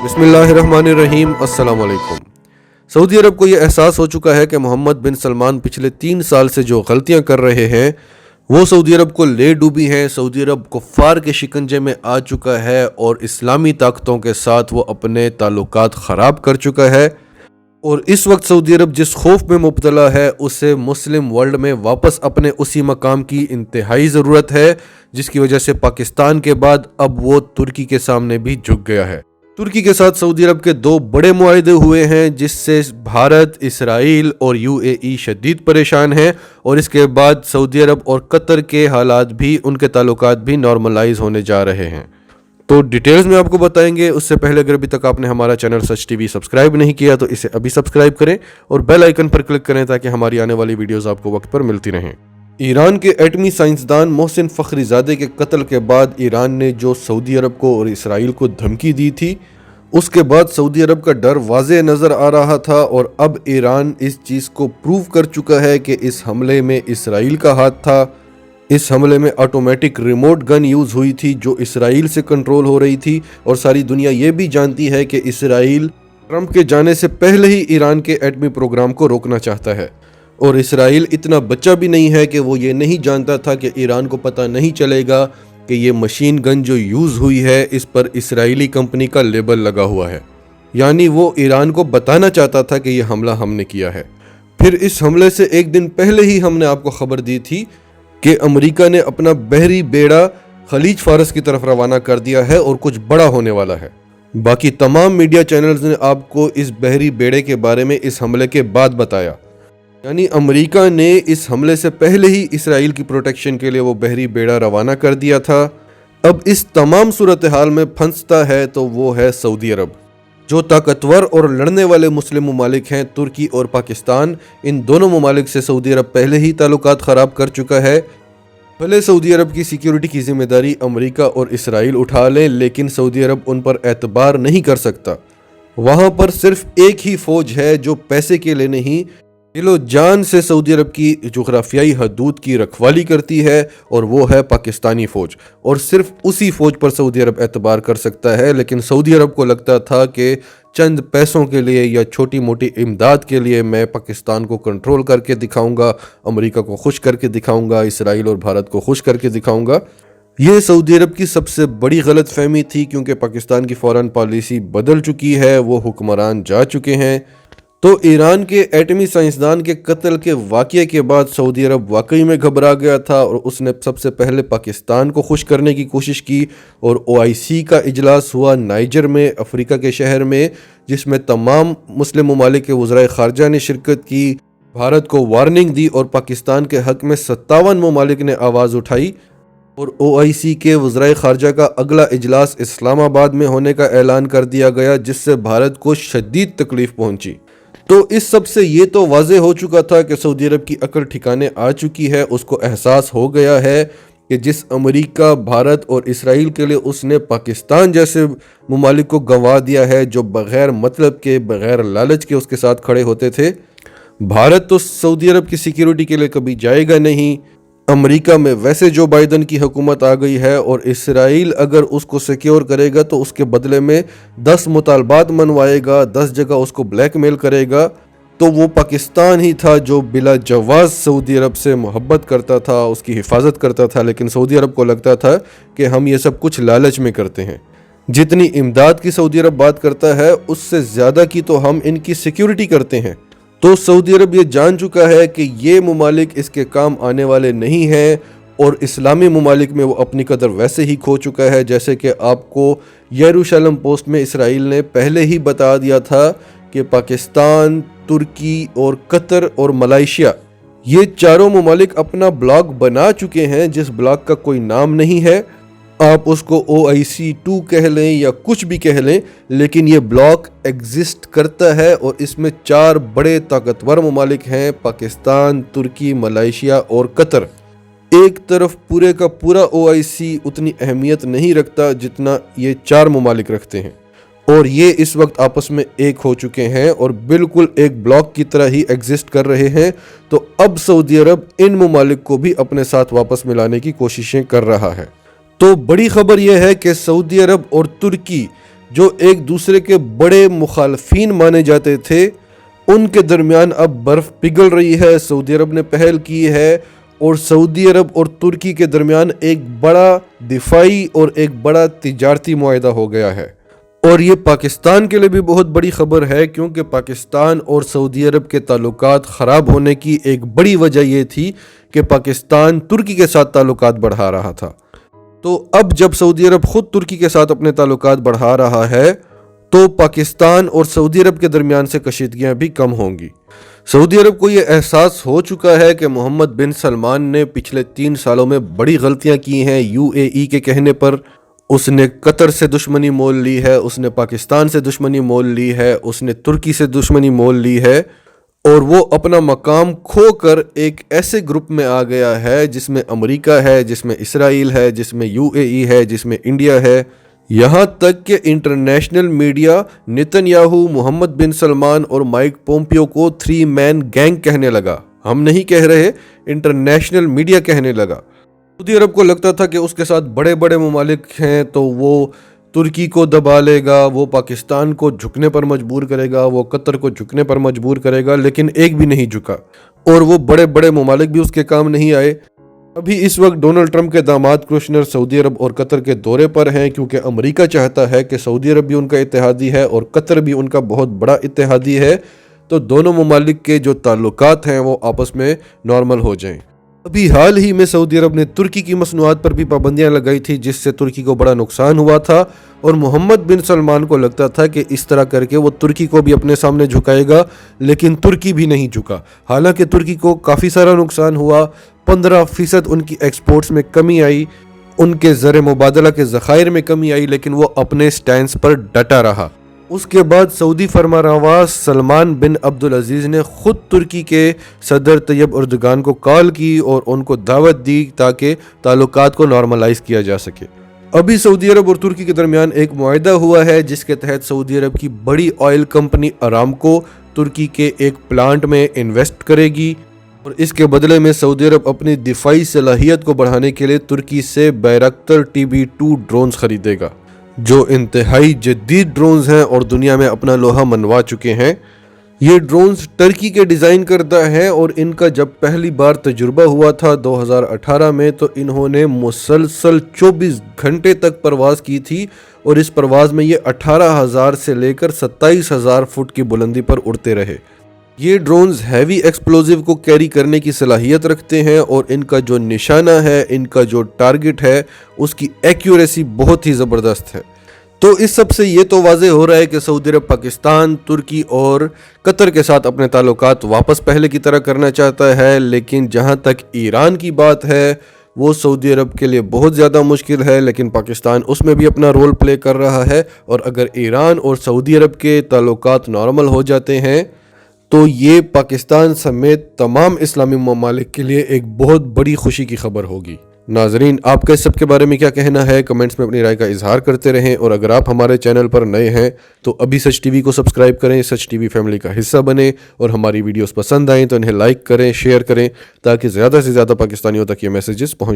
बिस्मिल्लाहिर्रहमानिर्रहीम। अस्सलाम वालेकुम। सऊदी अरब को ये एहसास हो चुका है कि मोहम्मद बिन सलमान पिछले 3 साल से जो गलतियां कर रहे हैं वो सऊदी अरब को ले डूबी हैं। सऊदी अरब कुफ्फार के शिकंजे में आ चुका है और इस्लामी ताकतों के साथ वो अपने ताल्लुकात ख़राब कर चुका है। और इस वक्त सऊदी अरब जिस खौफ में मुब्तला है उसे मुस्लिम वर्ल्ड में वापस अपने उसी मकाम की इंतहाई ज़रूरत है, जिसकी वजह से पाकिस्तान के बाद अब वो तुर्की के सामने भी झुक गया है। तुर्की के साथ सऊदी अरब के 2 बड़े मुआहदे हुए हैं जिससे भारत, इसराइल और यूएई शदीद परेशान हैं, और इसके बाद सऊदी अरब और कतर के हालात भी, उनके ताल्लुकात भी नॉर्मलाइज होने जा रहे हैं। तो डिटेल्स में आपको बताएंगे। उससे पहले अगर अभी तक आपने हमारा चैनल सच टीवी सब्सक्राइब नहीं किया तो इसे अभी सब्सक्राइब करें और बेल आइकन पर क्लिक करें ताकि हमारी आने वाली वीडियोस आपको वक्त पर मिलती रहें। ईरान के एटमी साइंसदान मोहसिन फखरीजादे के कत्ल के बाद ईरान ने जो सऊदी अरब को और इसराइल को धमकी दी थी, उसके बाद सऊदी अरब का डर वाज़ेह नज़र आ रहा था, और अब ईरान इस चीज़ को प्रूव कर चुका है कि इस हमले में इसराइल का हाथ था। इस हमले में ऑटोमेटिक रिमोट गन यूज़ हुई थी जो इसराइल से कंट्रोल हो रही थी, और सारी दुनिया ये भी जानती है कि इसराइल ट्रंप के जाने से पहले ही ईरान के एटमी प्रोग्राम को रोकना चाहता है। और इसराइल इतना बच्चा भी नहीं है कि वो ये नहीं जानता था कि ईरान को पता नहीं चलेगा कि ये मशीन गन जो यूज़ हुई है इस पर इसराइली कंपनी का लेबल लगा हुआ है। यानी वो ईरान को बताना चाहता था कि ये हमला हमने किया है। फिर इस हमले से एक दिन पहले ही हमने आपको खबर दी थी कि अमेरिका ने अपना बहरी बेड़ा खलीज फारस की तरफ रवाना कर दिया है और कुछ बड़ा होने वाला है। बाकी तमाम मीडिया चैनल्स ने आपको इस बहरी बेड़े के बारे में इस हमले के बाद बताया। यानी अमेरिका ने इस हमले से पहले ही इसराइल की प्रोटेक्शन के लिए वो बहरी बेड़ा रवाना कर दिया था। अब इस तमाम सूरत हाल में फंसता है तो वो है सऊदी अरब। जो ताकतवर और लड़ने वाले मुस्लिम ममालिक हैं, तुर्की और पाकिस्तान, इन दोनों ममालिक से सऊदी अरब पहले ही ताल्लुकात ख़राब कर चुका है। भले सऊदी अरब की सिक्योरिटी की जिम्मेदारी अमेरिका और इसराइल उठा लें, लेकिन सऊदी अरब उन पर एतबार नहीं कर सकता। वहाँ पर सिर्फ एक ही फ़ौज है जो पैसे के लिए नहीं, दिलो जान से सऊदी अरब की जोग्राफियाई हदूद की रखवाली करती है, और वो है पाकिस्तानी फ़ौज। और सिर्फ उसी फ़ौज पर सऊदी अरब एतबार कर सकता है। लेकिन सऊदी अरब को लगता था कि चंद पैसों के लिए या छोटी मोटी इमदाद के लिए मैं पाकिस्तान को कंट्रोल करके दिखाऊंगा, अमेरिका को खुश करके दिखाऊंगा, इसराइल और भारत को खुश करके दिखाऊंगा। ये सऊदी अरब की सबसे बड़ी गलत फहमी थी, क्योंकि पाकिस्तान की फ़ॉरेन पॉलिसी बदल चुकी है, वो हुक्मरान जा चुके हैं। तो ईरान के एटमी साइंसदान के कत्ल के वाक़ये के बाद सऊदी अरब वाकई में घबरा गया था, और उसने सबसे पहले पाकिस्तान को खुश करने की कोशिश की। और OIC का इजलास हुआ नाइजर में, अफ्रीका के शहर में, जिसमें तमाम मुस्लिम ममालिक के वज़राए ख़ारजा ने शिरकत की, भारत को वार्निंग दी, और पाकिस्तान के हक़ में 57 ममालिक ने आवाज़ उठाई। और OIC के वज़राए ख़ारजा का अगला इजलास इस्लामाबाद में होने का ऐलान कर दिया गया, जिससे भारत को शदीद तकलीफ़ पहुँची। तो इस सब से ये तो वाज़ेह हो चुका था कि सऊदी अरब की अकल ठिकाने आ चुकी है। उसको एहसास हो गया है कि जिस अमेरिका, भारत और इसराइल के लिए उसने पाकिस्तान जैसे ममालिक को गंवा दिया है, जो बग़ैर मतलब के, बग़ैर लालच के उसके साथ खड़े होते थे। भारत तो सऊदी अरब की सिक्योरिटी के लिए कभी जाएगा नहीं। अमेरिका में वैसे जो बाइडन की हुकूमत आ गई है, और इसराइल अगर उसको सिक्योर करेगा तो उसके बदले में 10 मुतालबात मनवाएगा, 10 जगह उसको ब्लैकमेल करेगा। तो वो पाकिस्तान ही था जो बिला जवाज़ सऊदी अरब से मोहब्बत करता था, उसकी हिफाजत करता था। लेकिन सऊदी अरब को लगता था कि हम ये सब कुछ लालच में करते हैं। जितनी इमदाद की सऊदी अरब बात करता है, उससे ज़्यादा की तो हम इनकी सिक्योरिटी करते हैं। तो सऊदी अरब ये जान चुका है कि ये ममालिक इसके काम आने वाले नहीं हैं, और इस्लामी ममालिक में वो अपनी कदर वैसे ही खो चुका है। जैसे कि आपको यरूशलेम पोस्ट में इसराइल ने पहले ही बता दिया था कि पाकिस्तान, तुर्की और कतर और मलेशिया, ये चारों ममालिक अपना ब्लॉक बना चुके हैं, जिस ब्लॉक का कोई नाम नहीं है। आप उसको OIC 2 कह लें या कुछ भी कह लें, लेकिन ये ब्लॉक एग्जिस्ट करता है, और इसमें 4 बड़े ताकतवर ममालिक हैं, पाकिस्तान, तुर्की, मलेशिया और कतर। एक तरफ पूरे का पूरा OIC उतनी अहमियत नहीं रखता जितना ये 4 ममालिक रखते हैं, और ये इस वक्त आपस में एक हो चुके हैं और बिल्कुल एक ब्लॉक की तरह ही एग्जिस्ट कर रहे हैं। तो अब सऊदी अरब इन ममालिक को भी अपने साथ वापस मिलाने की कोशिशें कर रहा है। तो बड़ी खबर यह है कि सऊदी अरब और तुर्की جو ایک دوسرے کے بڑے مخالفین مانے جاتے تھے، ان کے درمیان اب برف پگھل رہی ہے۔ سعودی عرب نے پہل کی ہے اور سعودی عرب اور ترکی کے درمیان ایک بڑا دفاعی اور ایک بڑا تجارتی معاہدہ ہو گیا ہے۔ اور یہ پاکستان کے لیے بھی بہت بڑی خبر ہے، کیونکہ پاکستان اور سعودی عرب کے تعلقات خراب ہونے کی ایک بڑی وجہ یہ تھی کہ پاکستان ترکی کے ساتھ تعلقات بڑھا رہا تھا۔ تو اب جب سعودی عرب خود ترکی کے ساتھ اپنے تعلقات بڑھا رہا ہے تو پاکستان اور سعودی عرب کے درمیان سے کشیدگیاں بھی کم ہوں گی۔ سعودی عرب کو یہ احساس ہو چکا ہے کہ محمد بن سلمان نے پچھلے 3 سالوں میں بڑی غلطیاں کی ہیں۔ UAE کے کہنے پر اس نے قطر سے دشمنی مول لی ہے، اس نے پاکستان سے دشمنی مول لی ہے، اس نے ترکی سے دشمنی مول لی ہے، اور وہ اپنا مقام کھو کر ایک ایسے گروپ میں آ گیا ہے جس میں امریکہ ہے، جس میں اسرائیل ہے، جس میں UAE ہے، جس میں انڈیا ہے۔ یہاں تک کہ انٹرنیشنل میڈیا نتن یاہو، محمد بن سلمان اور مائک پومپیو کو 3 مین گینگ کہنے لگا۔ ہم نہیں کہہ رہے، انٹرنیشنل میڈیا کہنے لگا۔ سعودی عرب کو لگتا تھا کہ اس کے ساتھ بڑے بڑے ممالک ہیں تو وہ ترکی کو دبا لے گا، وہ پاکستان کو جھکنے پر مجبور کرے گا، وہ قطر کو جھکنے پر مجبور کرے گا، لیکن ایک بھی نہیں جھکا اور وہ بڑے بڑے ممالک بھی اس کے کام نہیں آئے۔ ابھی اس وقت ڈونلڈ ٹرمپ کے داماد کشنر سعودی عرب اور قطر کے دورے پر ہیں، کیونکہ امریکہ چاہتا ہے کہ سعودی عرب بھی ان کا اتحادی ہے اور قطر بھی ان کا بہت بڑا اتحادی ہے، تو دونوں ممالک کے جو تعلقات ہیں وہ آپس میں نارمل ہو جائیں۔ ابھی حال ہی میں سعودی عرب نے ترکی کی مصنوعات پر بھی پابندیاں لگائی تھی، جس سے ترکی کو بڑا نقصان ہوا تھا، اور محمد بن سلمان کو لگتا تھا کہ اس طرح کر کے وہ ترکی کو بھی اپنے سامنے جھکائے گا، لیکن ترکی بھی نہیں جھکا۔ حالانکہ ترکی کو کافی سارا نقصان ہوا، 15% ان کی ایکسپورٹس میں کمی آئی، ان کے زر مبادلہ کے ذخائر میں کمی آئی، لیکن وہ اپنے سٹینس پر ڈٹا رہا۔ اس کے بعد سعودی فرمانروا سلمان بن عبدالعزیز نے خود ترکی کے صدر طیب اردگان کو کال کی اور ان کو دعوت دی تاکہ تعلقات کو نارملائز کیا جا سکے۔ ابھی سعودی عرب اور ترکی کے درمیان ایک معاہدہ ہوا ہے جس کے تحت سعودی عرب کی بڑی آئل کمپنی ارامکو ترکی کے ایک پلانٹ میں انویسٹ کرے گی، اور اس کے بدلے میں سعودی عرب اپنی دفاعی صلاحیت کو بڑھانے کے لیے ترکی سے بیرکتر TB2 ڈرونز خریدے گا، جو انتہائی جدید ڈرونز ہیں اور دنیا میں اپنا لوہا منوا چکے ہیں۔ یہ ڈرونز ترکی کے ڈیزائن کردہ ہیں، اور ان کا جب پہلی بار تجربہ ہوا تھا 2018 میں تو انہوں نے مسلسل 24 گھنٹے تک پرواز کی تھی، اور اس پرواز میں یہ 18,000 سے لے کر 27,000 فٹ کی بلندی پر اڑتے رہے۔ یہ ڈرونز ہیوی ایکسپلوزیو کو کیری کرنے کی صلاحیت رکھتے ہیں، اور ان کا جو نشانہ ہے، ان کا جو ٹارگٹ ہے، اس کی ایکیوریسی بہت ہی زبردست ہے۔ تو اس سب سے یہ تو واضح ہو رہا ہے کہ سعودی عرب پاکستان، ترکی اور قطر کے ساتھ اپنے تعلقات واپس پہلے کی طرح کرنا چاہتا ہے، لیکن جہاں تک ایران کی بات ہے وہ سعودی عرب کے لیے بہت زیادہ مشکل ہے، لیکن پاکستان اس میں بھی اپنا رول پلے کر رہا ہے، اور اگر ایران اور سعودی عرب کے تعلقات نارمل ہو جاتے ہیں تو یہ پاکستان سمیت تمام اسلامی ممالک کے لیے ایک بہت بڑی خوشی کی خبر ہوگی۔ ناظرین، آپ کا اس سب کے بارے میں کیا کہنا ہے؟ کمنٹس میں اپنی رائے کا اظہار کرتے رہیں، اور اگر آپ ہمارے چینل پر نئے ہیں تو ابھی سچ ٹی وی کو سبسکرائب کریں، سچ ٹی وی فیملی کا حصہ بنیں، اور ہماری ویڈیوز پسند آئیں تو انہیں لائک کریں، شیئر کریں، تاکہ زیادہ سے زیادہ پاکستانیوں تک یہ میسیجز پہنچ